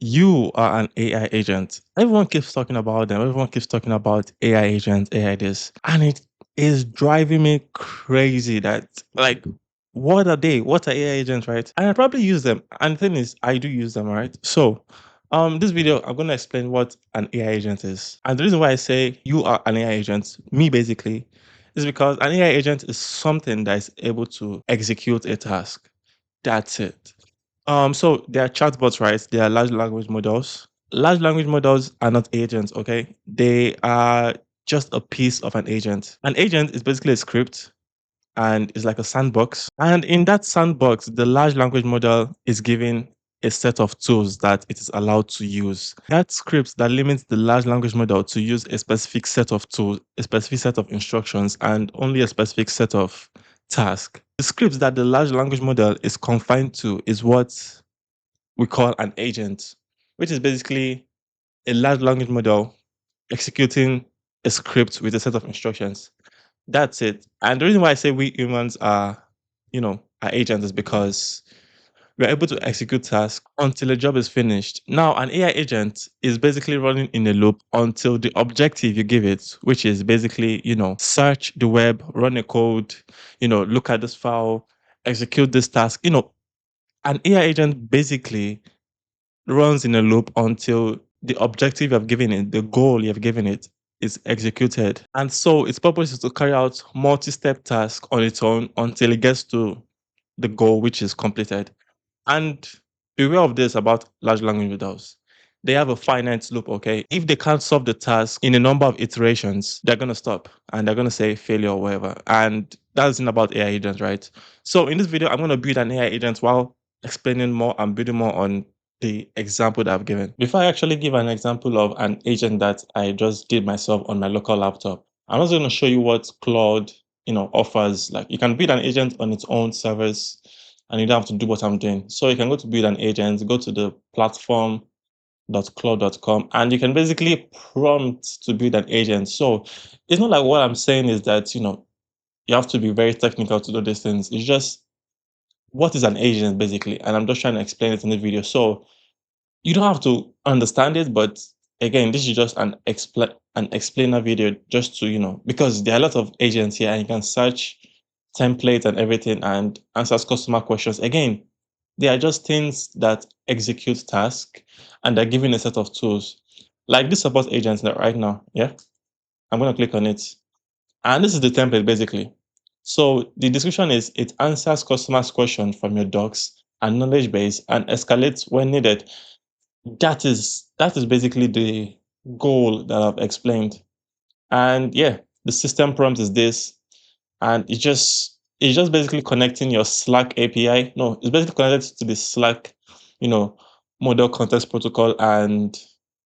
You are an AI agent. Everyone keeps talking about them. Everyone keeps talking about AI agents, AI this. And it is driving me crazy that, like, what are they? What are AI agents, right? And I probably use them. And the thing is, I do use them, right? So, this video, I'm going to explain what an AI agent is. And the reason why I say you are an AI agent, me basically, is because an AI agent is something that is able to execute a task. That's it. So they are chatbots, right? They are large language models. Large language models are not agents, okay? They are just a piece of an agent. An agent is basically a script and is like a sandbox. And in that sandbox, the large language model is given a set of tools that it is allowed to use. That script that limits the large language model to use a specific set of tools, a specific set of instructions, and only a specific set of tasks. The scripts that the large language model is confined to is what we call an agent, which is basically a large language model executing a script with a set of instructions. That's it. And the reason why I say we humans are, are agents is because we're able to execute tasks until a job is finished. Now, an AI agent is basically running in a loop until the objective you give it, which is basically, search the web, run a code, look at this file, execute this task. An AI agent basically runs in a loop until the objective you've given it, the goal you've given it, is executed. And so its purpose is to carry out multi-step tasks on its own until it gets to the goal which is completed. And beware of this about large language models. They have a finite loop, okay? If they can't solve the task in a number of iterations, they're gonna stop and they're gonna say failure or whatever. And that's not about AI agents, right? So in this video, I'm gonna build an AI agent while explaining more and building more on the example that I've given. Before I actually give an example of an agent that I just did myself on my local laptop, I'm also gonna show you what Claude, offers. Like you can build an agent on its own servers and you don't have to do what I'm doing. So you can go to build an agent, go to the platform.claude.com, and you can basically prompt to build an agent. So it's not like what I'm saying is that, you have to be very technical to do these things. It's just what is an agent basically. And I'm just trying to explain it in the video. So you don't have to understand it, but again, this is just an explainer video just to, because there are a lot of agents here and you can search templates and everything and answers customer questions. Again, they are just things that execute tasks and they're given a set of tools. Like this support agent right now. Yeah. I'm gonna click on it. And this is the template basically. So the description is it answers customers' questions from your docs and knowledge base and escalates when needed. That is basically the goal that I've explained. And yeah, the system prompt is this, and it's just basically connecting your Slack API. No, it's basically connected to the Slack, you know, model context protocol, and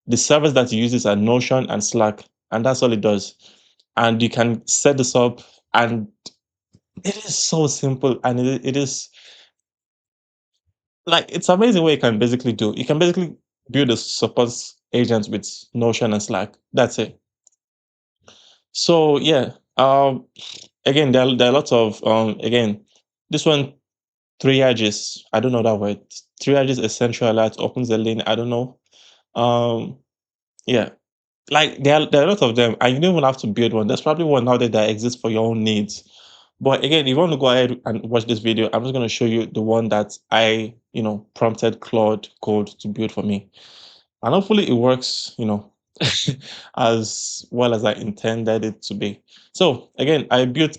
the servers that it uses are Notion and Slack, and that's all it does. And you can set this up, and it is so simple, and it is like it's amazing what you can basically do. You can basically build a support agent with Notion and Slack. That's it. So yeah, again, there are lots of again, this one triages. I don't know that word. Triages essential alert opens the lane. I don't know. Um, yeah, like there are a lot of them, and you don't even have to build one. There's probably one out there that exists for your own needs. But again, if you want to go ahead and watch this video, I'm just going to show you the one that I, prompted Claude Code to build for me. And hopefully it works, as well as I intended it to be. So again, I didn't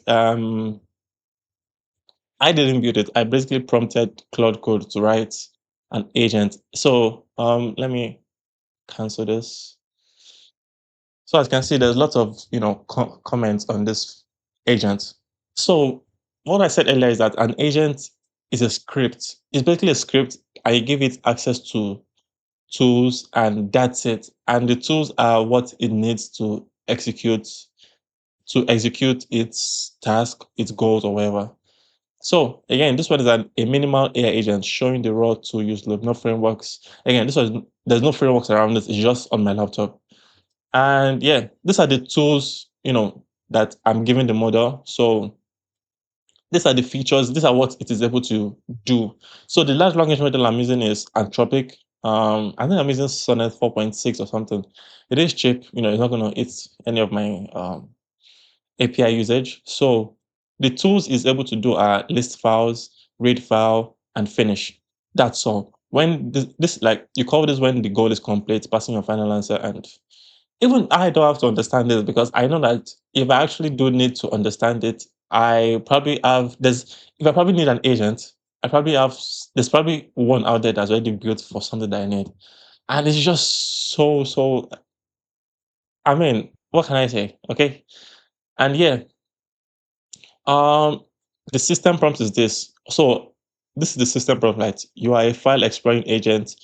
build it. I basically prompted Claude Code to write an agent. So let me cancel this. So as you can see, there's lots of comments on this agent. So what I said earlier is that an agent is a script. It's basically a script. I give it access to tools, and that's it. And the tools are what it needs to execute its task, its goals, or whatever. So again, this one is a minimal AI agent showing the raw tool use loop, no frameworks. Again, there's no frameworks around this. It's just on my laptop. And yeah, these are the tools, that I'm giving the model. So these are the features. These are what it is able to do. So the large language model I'm using is Anthropic. I think I'm using Sonnet 4.6 or something. It is cheap, it's not gonna eat any of my API usage. So the tools is able to do are list files, read file, and finish. That's all. When this like you call this when the goal is complete, passing your final answer, and even I don't have to understand this because I know that if I actually do need to understand it, I probably have there's if I probably need an agent, I probably have there's probably one out there that's already built for something that I need. And it's just so I mean, what can I say? Okay. And yeah, um the system prompt is this. So this is the system prompt, right? You are a file exploring agent,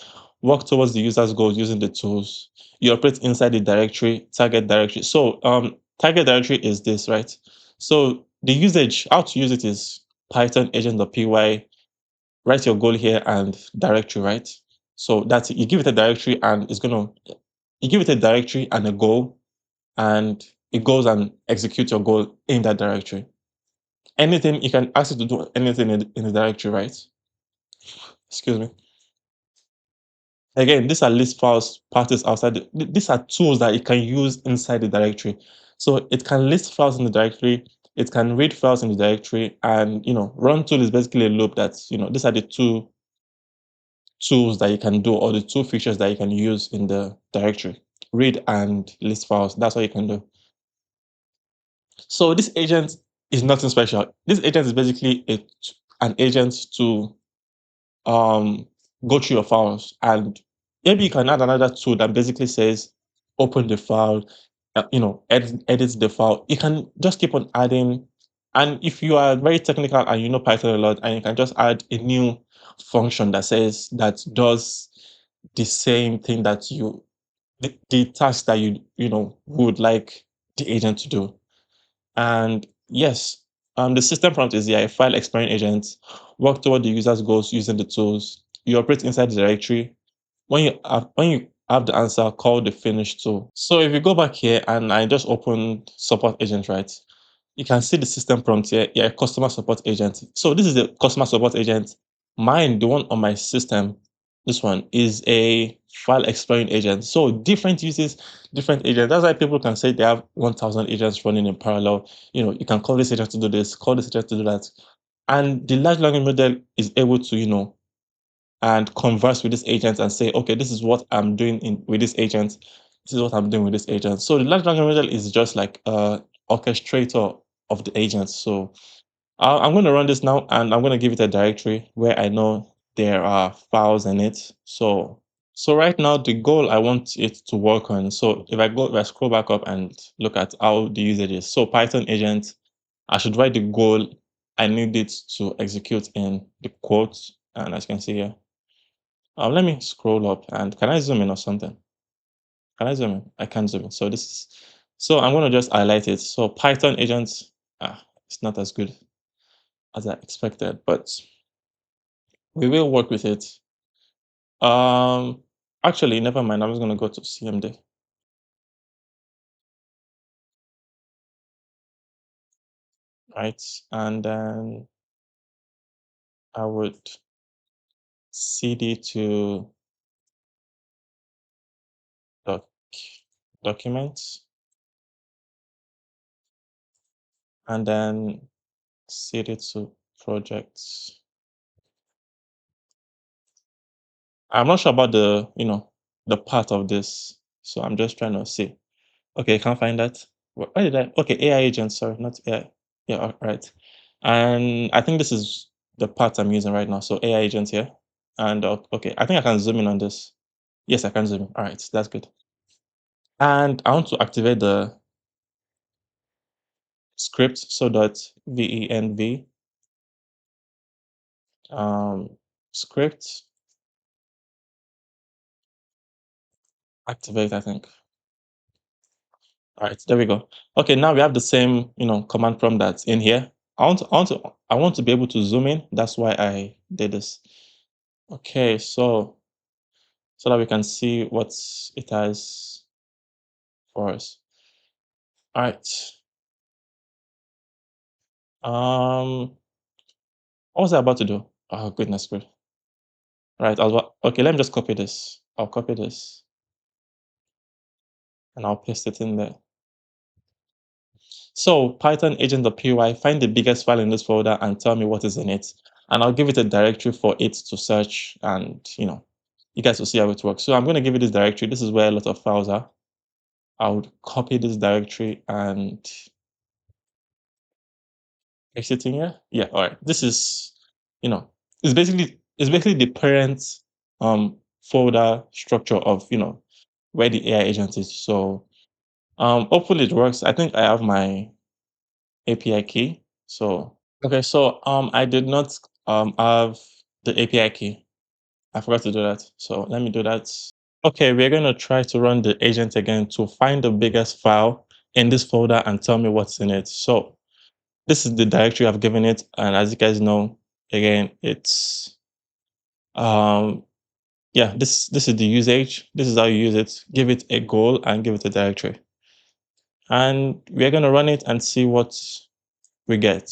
work towards the user's goals using the tools. You operate inside the directory, target directory. So target directory is this, right? So the usage, how to use it is Python agent.py, write your goal here and directory, right? So that's it. You give it a directory and it's gonna you give it a directory and a goal, and it goes and executes your goal in that directory. Anything you can ask it to do anything in the directory, right? Excuse me. Again, these are list files, parties outside. These are tools that you can use inside the directory. So it can list files in the directory. It can read files in the directory, and run tool is basically a loop. That's these are the two tools that you can do, or the two features that you can use in the directory: read and list files. That's what you can do. So this agent is nothing special. This agent is basically an agent to um, go through your files, and maybe you can add another tool that basically says open the file, edit the file. You can just keep on adding, and if you are very technical and you know Python a lot, and you can just add a new function that does the same thing that the task that you would like the agent to do. And yes, the system prompt is a file exploring agent. Work toward the user's goals using the tools. You operate inside the directory. When you have the answer, call the finish tool. So if you go back here and I just open support agent, right? You can see the system prompt here. Yeah, customer support agent. So this is the customer support agent. Mine, the one on my system, this one is a file exploring agent. So different uses, different agents. That's why people can say they have 1,000 agents running in parallel. You can call this agent to do this, call this agent to do that. And the large language model is able to, and converse with this agent and say, okay, this is what I'm doing with this agent. This is what I'm doing with this agent. So the large language model is just like a orchestrator of the agents. So I'm going to run this now, and I'm going to give it a directory where I know there are files in it. So right now the goal I want it to work on. So if I scroll back up and look at how the usage is. So Python agent, I should write the goal I need it to execute in the quotes. And as you can see here, let me scroll up, and can I zoom in or something? Can I zoom in? I can't zoom in. So I'm going to just highlight it. So Python agents, it's not as good as I expected, but we will work with it. Um, Actually, never mind. I'm just going to go to CMD, right? And then I would cd to doc, documents, and then cd to projects. I'm not sure about the part of this, so I'm just trying to see. Okay, can't find that. Why did I? Okay, AI agent. Sorry, not AI. Yeah, all right. And I think this is the part I'm using right now. So AI agent here. And okay, I think I can zoom in on this. Yes, I can zoom in. All right, that's good. And I want to activate the script. So dot venv script activate. I think. All right, there we go. Okay, now we have the same, command prompt that's in here. I want to be able to zoom in. That's why I did this. Okay, so that we can see what it has for us. All right. What was I about to do? Oh goodness gracious. Right. Okay, let me just copy this. I'll copy this and I'll paste it in there. So Python agent.py, find the biggest file in this folder and tell me what is in it. And I'll give it a directory for it to search and, you guys will see how it works. So I'm going to give it this directory. This is where a lot of files are. I would copy this directory and paste it in here. Yeah, all right. This is, you know, it's basically the parent folder structure of, where the AI agent is. So hopefully it works. I think I have my API key. So okay, so I did not have the API key. I forgot to do that. So let me do that. Okay, we're gonna try to run the agent again to find the biggest file in this folder and tell me what's in it. So this is the directory I've given it, and as you guys know, again, it's um yeah, this is the usage. This is how you use it. Give it a goal and give it a directory. And we're gonna run it and see what we get.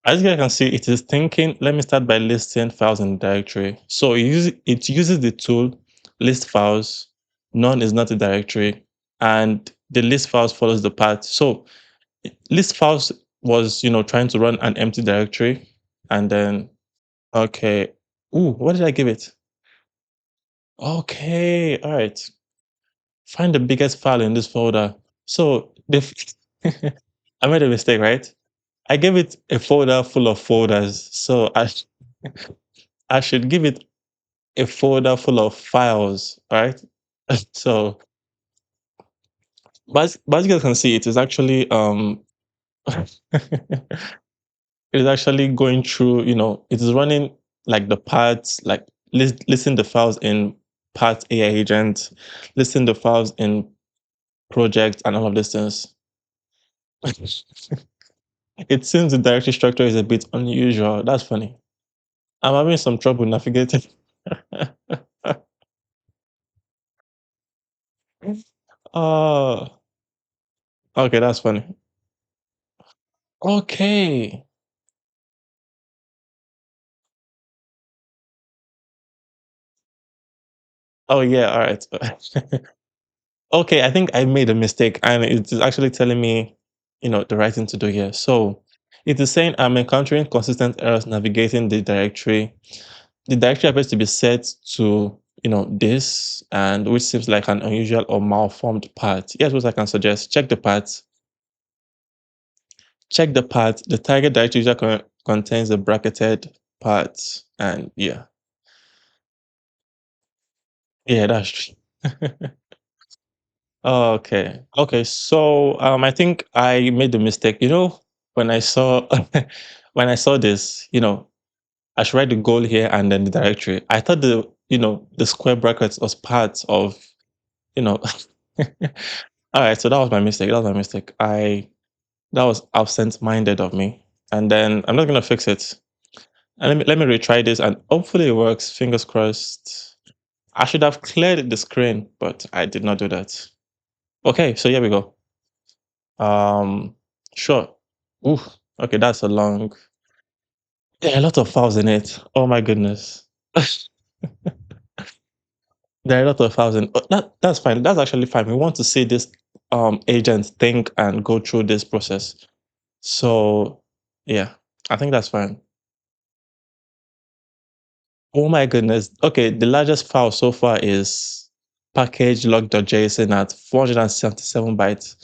As you guys can see, it is thinking, let me start by listing files in the directory. So it uses the tool list files, none is not a directory, and the list files follows the path. So list files was, trying to run an empty directory, and then, okay, ooh, what did I give it? Okay, all right. Find the biggest file in this folder. So I made a mistake, right? I gave it a folder full of folders. So I should give it a folder full of files, right? So, but as you guys can see, it is actually it is actually going through. It is running like the parts, like listing the files in part AI agent, listing the files in project, and all of these things. It seems the directory structure is a bit unusual. That's funny. I'm having some trouble navigating. Oh, okay, that's funny. Okay. Oh yeah, all right. Okay, I think I made a mistake, and it is actually telling me, the right thing to do here. So it is saying I'm encountering consistent errors navigating the directory. The directory appears to be set to, this, and which seems like an unusual or malformed path. Here's what I can suggest. Check the path. Check the path. The target directory usually contains the bracketed path, and yeah, yeah, that's true. Okay. Okay. So I think I made the mistake. When I saw when I saw this, I should write the goal here and then the directory. I thought the square brackets was part of, you know. All right, so that was my mistake. That was my mistake. That was absent-minded of me. And then I'm not gonna fix it. And let me retry this and hopefully it works. Fingers crossed. I should have cleared the screen, but I did not do that. Okay, so here we go. Um, sure. Ooh, okay, that's a long. There are a lot of files in it. Oh my goodness. There are a lot of files in. That's fine. That's actually fine. We want to see this agent think and go through this process. So yeah, I think that's fine. Oh my goodness. Okay, the largest file so far is package log.json at 477 bytes.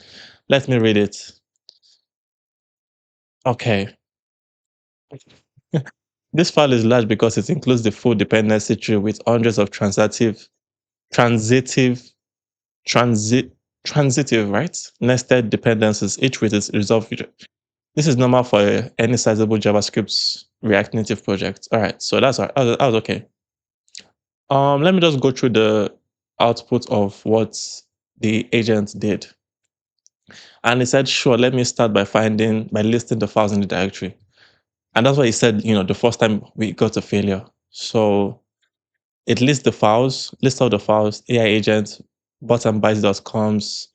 Let me read it. Okay. This file is large because it includes the full dependency tree with hundreds of transitive, transit, transitive, right? Nested dependencies, each with its resolved feature. This is normal for any sizable JavaScript React Native project. All right, so that's all right. That was okay. Let me just go through the output of what the agent did. And it said, sure, let me start by listing the files in the directory. And that's what he said, the first time we got a failure. So it lists all the files, AI agent, bottombytes.coms.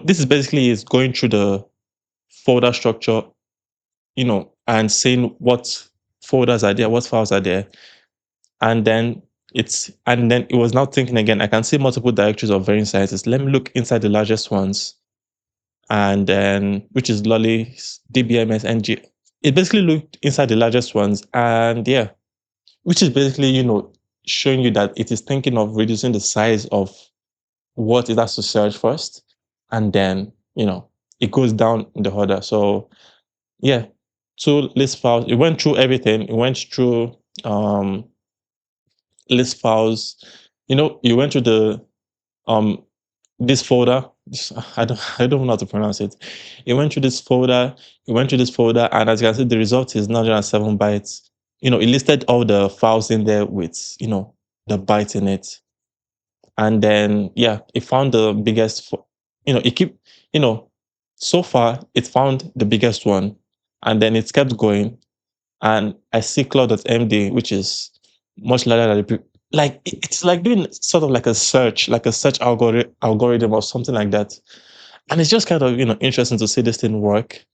This is basically is going through the folder structure, and saying what folders are there, what files are there. and then it was now thinking again. I can see multiple directories of varying sizes. Let me look inside the largest ones, and then which is lolly, dbms, ng. It basically looked inside the largest ones, and yeah, which is basically showing you that it is thinking of reducing the size of what it has to search first, and then it goes down in the order. So yeah, two list files. It went through everything. It went through list files. You went through the um this folder. I don't know how to pronounce it. It went through this folder. It went through this folder, and as you can see, the result is 907 bytes. It listed all the files in there with the bytes in it, and then yeah, it found the biggest. It keep you know. So far, it found the biggest one, and then it kept going, and I see Claude.md, which is much larger than like it's like doing sort of like a search algorithm or something like that. And it's just kind of interesting to see this thing work.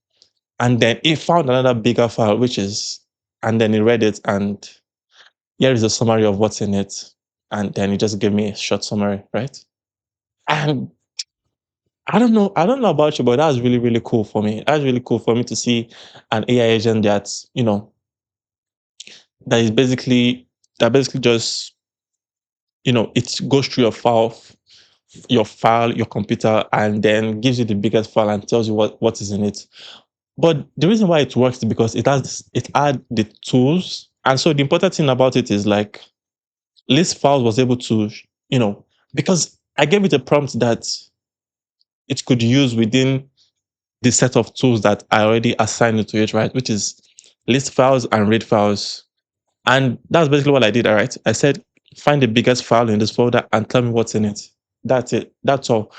And then it found another bigger file, and then it read it, and here is a summary of what's in it. And then it just gave me a short summary, right? And I don't know about you, but that's really, really cool for me. That's really cool for me to see an AI agent that is basically just it goes through your computer, and then gives you the biggest file and tells you what is in it. But the reason why it works is because it had the tools. And so the important thing about it is like list files was able to, because I gave it a prompt that it could use within the set of tools that I already assigned it to it, right? Which is list files and read files. And that's basically what I did. All right. I said, find the biggest file in this folder and tell me what's in it. That's it. That's all.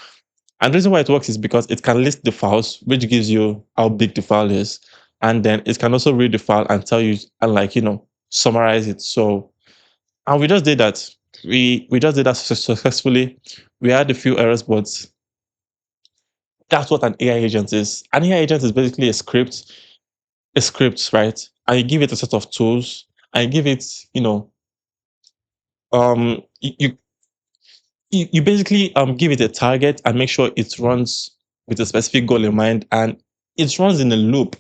And the reason why it works is because it can list the files, which gives you how big the file is. And then it can also read the file and tell you and summarize it. So, and we just did that. We just did that successfully. We had a few errors, but that's what an AI agent is. An AI agent is basically a script, right? And you give it a set of tools, and you give it, um, you basically give it a target and make sure it runs with a specific goal in mind, and it runs in a loop.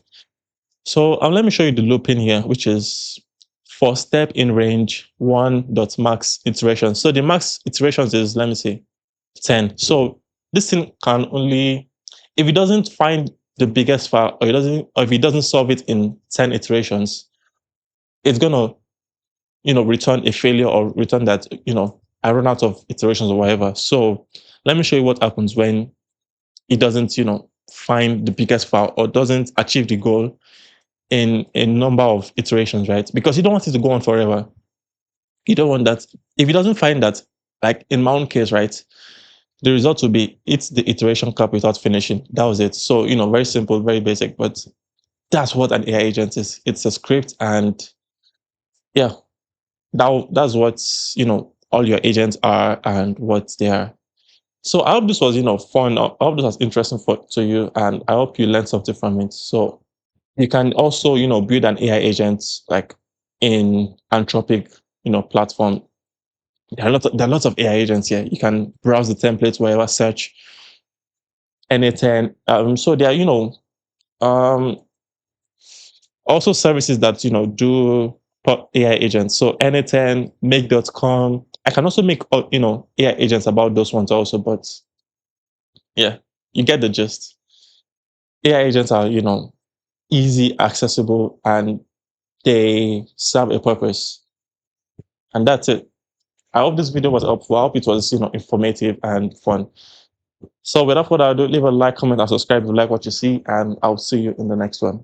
So let me show you the loop in here, which is for step in range 1.max iteration. So the max iterations is, let me see, 10. So this thing can only, if it doesn't find the biggest file, or if it doesn't solve it in 10 iterations, it's gonna return a failure, or return that I run out of iterations or whatever. So let me show you what happens when it doesn't find the biggest file, or doesn't achieve the goal in a number of iterations, right? Because you don't want it to go on forever. You don't want that. If it doesn't find that, like in my own case, right, the result will be it's the iteration cap without finishing. That was it. So very simple, very basic, but that's what an AI agent is. It's a script, and yeah, that's what all your agents are and what they are. So I hope this was fun. I hope this was interesting to you, and I hope you learned something from it. So you can also build an AI agent like in Anthropic platform. There are lots of AI agents here. You can browse the templates, wherever, search anything. So there are um also services that do AI agents. So anything, make.com. I can also make AI agents about those ones also, but yeah, you get the gist. AI agents are easy, accessible, and they serve a purpose. And that's it. I hope this video was helpful. I hope it was informative and fun. So without further ado, leave a like, comment, and subscribe if you like what you see, and I'll see you in the next one.